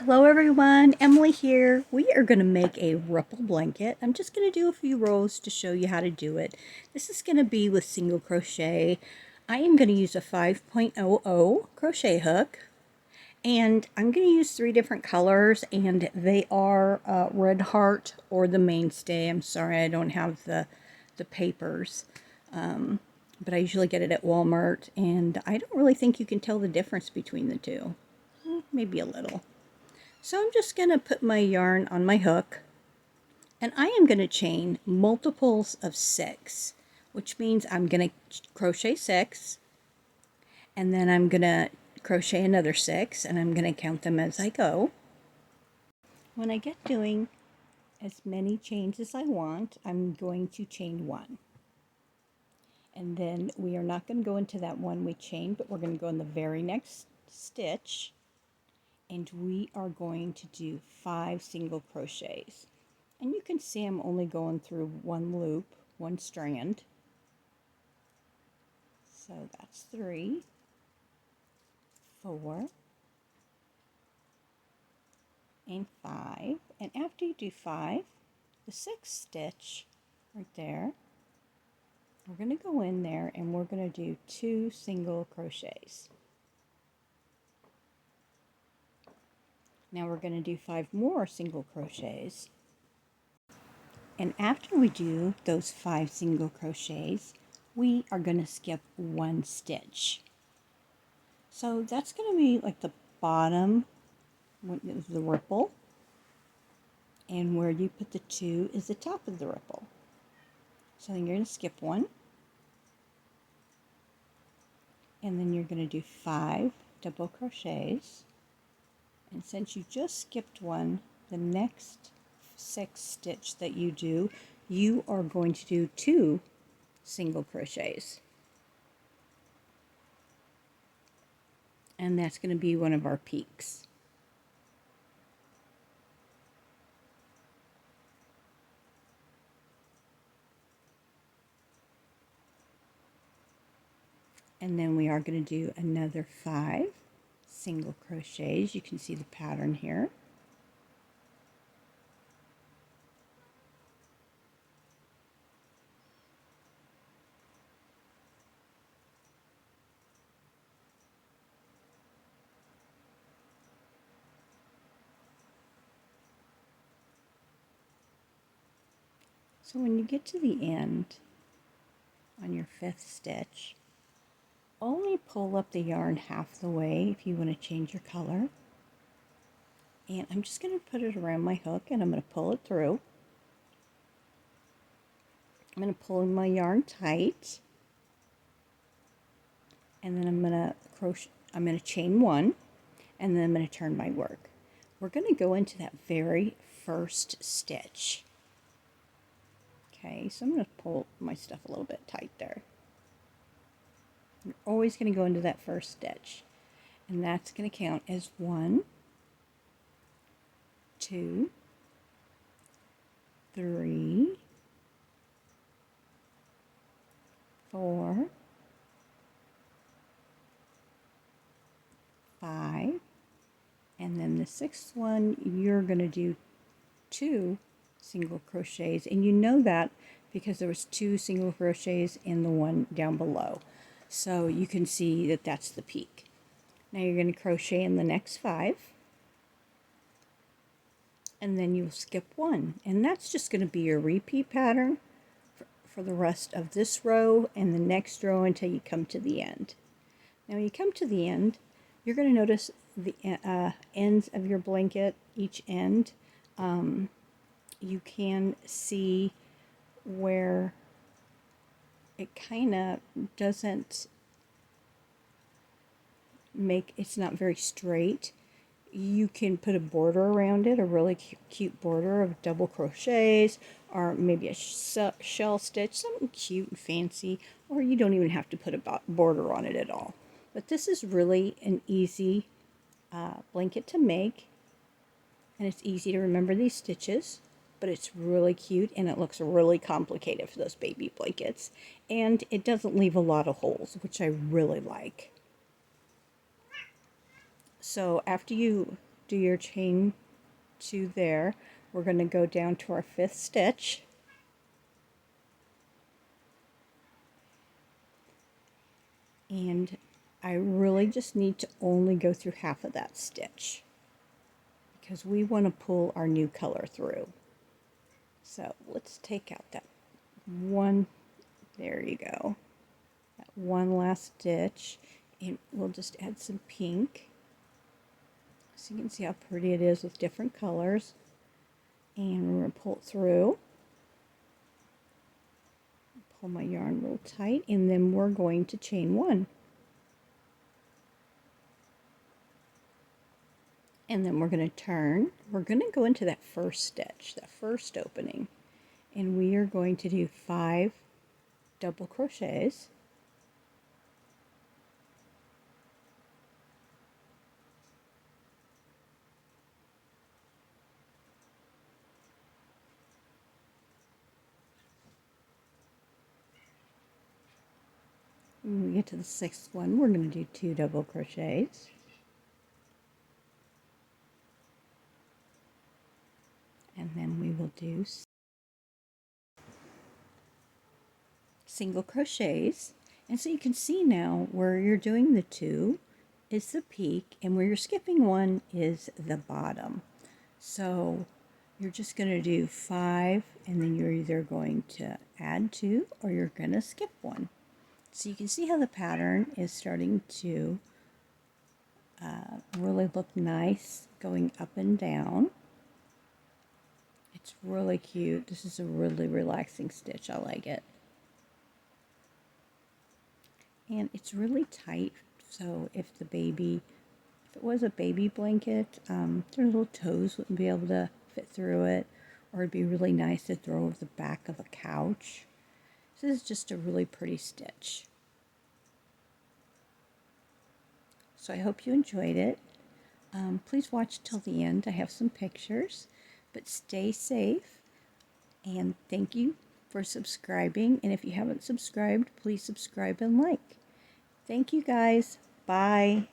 Hello everyone, Emily here. We are going to make a ripple blanket. I'm just going to do a few rows to show you how to do it. This is going to be with single crochet. I am going to use a 5.00 crochet hook, and I'm going to use 3 different colors, and they are Red Heart or the Mainstay. I'm sorry I don't have the papers, but I usually get it at Walmart, and I don't really think you can tell the difference between the two. Maybe a little. So I'm just going to put my yarn on my hook, and I am going to chain multiples of 6, which means I'm going to crochet 6, and then I'm going to crochet another 6, and I'm going to count them as I go. When I get doing as many chains as I want, I'm going to chain 1. And then we are not going to go into that one we chained, but we're going to go in the very next stitch, and we are going to do 5 single crochets. And you can see I'm only going through one loop, one strand. So that's 3, 4, and 5. And after you do 5, the 6th stitch right there, we're going to go in there and we're going to do 2 single crochets. Now we're going to do 5 more single crochets. And after we do those 5 single crochets, we are going to skip 1 stitch. So that's going to be like the bottom, the ripple, and where you put the 2 is the top of the ripple. So then you're going to skip 1, and then you're going to do 5 double crochets. And since you just skipped 1, the next 6th stitch that you do, you are going to do 2 single crochets. And that's going to be one of our peaks. And then we are going to do another 5 single crochets. You can see the pattern here. So when you get to the end on your 5th stitch, only pull up the yarn half the way if you want to change your color. And I'm just going to put it around my hook, and I'm going to pull it through. I'm going to pull my yarn tight, and then I'm going to chain 1, and then I'm going to turn my work. We're going to go into that very first stitch. Okay, so I'm going to pull my stuff a little bit tight there. You're always going to go into that first stitch, and that's going to count as 1, 2, 3, 4, 5, and then the 6th one you're going to do 2 single crochets, and you know that because there was 2 single crochets in the one down below, so you can see that that's the peak. Now you're going to crochet in the next 5, and then you'll skip 1, and that's just going to be your repeat pattern for the rest of this row and the next row until you come to the end. Now when you come to the end, you're going to notice the ends of your blanket, each end. You can see where it kind of doesn't it's not very straight. You can put a border around it, a really cute border of double crochets, or maybe a shell stitch, something cute and fancy, or you don't even have to put a border on it at all. But this is really an easy blanket to make, and it's easy to remember these stitches, but it's really cute, and it looks really complicated for those baby blankets, and it doesn't leave a lot of holes, which I really like. So after you do your chain 2 there. We're going to go down to our 5th stitch. And I really just need to only go through half of that stitch because we want to pull our new color through. So let's take out that one, there you go, that one last stitch, and we'll just add some pink so you can see how pretty it is with different colors. And we're going to pull it through, pull my yarn real tight, and then we're going to chain 1. And then we're going to turn. We're going to go into that first stitch, that first opening, and we are going to do 5 double crochets. When we get to the 6th one, we're going to do 2 double crochets. And then we will do single crochets. And so you can see now where you're doing the 2 is the peak, and where you're skipping 1 is the bottom. So you're just going to do 5, and then you're either going to add 2 or you're going to skip 1. So you can see how the pattern is starting to really look nice going up and down. It's really cute. This is a really relaxing stitch. I like it. And it's really tight, so if it was a baby blanket, their little toes wouldn't be able to fit through it, or it'd be really nice to throw over the back of a couch. So this is just a really pretty stitch. So I hope you enjoyed it. Please watch till the end. I have some pictures, but stay safe, and thank you for subscribing. And if you haven't subscribed, please subscribe and like. Thank you guys. Bye.